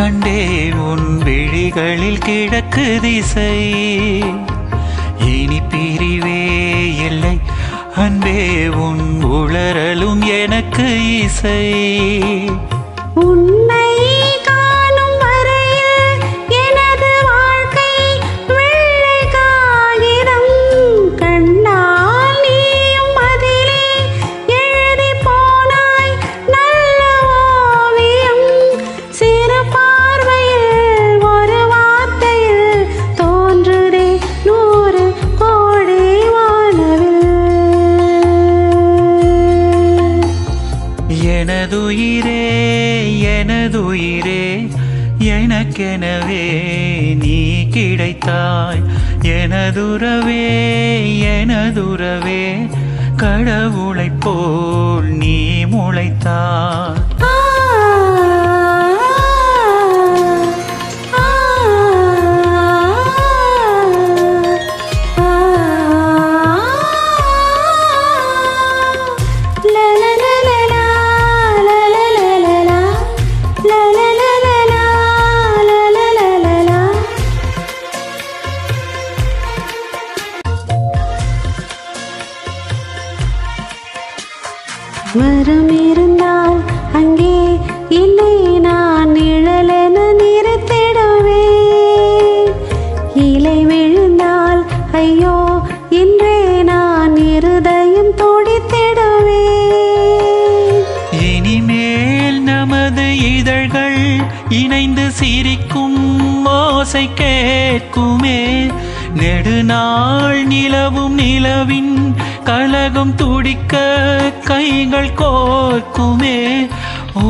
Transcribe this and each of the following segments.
கண்டே உன் விழிகளில் கிழக்கு திசை. இனி பிரிவே இல்லை அன்பே, உன் உளறலும் எனக்கு இசை. உன்னை காணும் வரையில் எனது வாழ்க்கை வெள்ளை காகிதம். கண்ணால் நீயும் அதிலே எழுதி போனாய் நல்ல ஓவியம். சிறு பார்வையில் ஒரு வார்த்தையில் தோன்றுதே 100 கோடி வானவில். எனதுயிரே எனதுயிரே எனக்கெனவே நீ கிடைத்தாய். எனதுறவே எனதுறவே கடவுளைப் போல் நீ முளைத்தாய். மரம் இருந்தால் அங்கே இல்லை நான் நிழலென நிறுத்திடுவேன். இலை விழுந்தால் ஐயோ இன்றே நான் இருதயம் துடித்திடுவேன். இனிமேல் நமது இதழ்கள் இணைந்து சிரிக்கும் ஓசை கேட்குமே. நெடுநாள் நிலவும் நிலவின் கலகம் துடிக்க கைகள் கோர்க்குமே.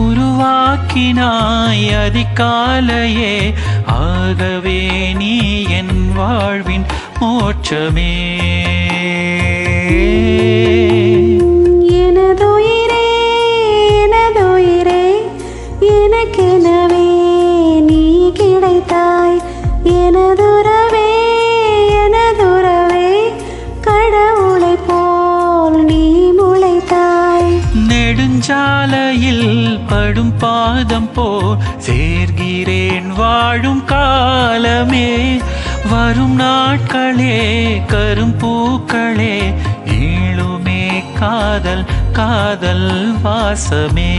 உருவாக்கினாய் அதிகாலையே, ஆகவே நீ என் வாழ்வின் மோட்சமே. எனதுயிரே எனதுயிரே எனக்கெனவே நீ கிடைத்தாய். எனதுறவே எனதுறவே கடவுளைப் போல் நீ முளைத்தாய். நெடுஞ்சாலையில் படும் பாதம் போல் சேர்கிறேன் வாழும் காலமே. வரும் நாட்களே கரும்பூக்களே, ஏழுமே காதல் காதல் வாசமே.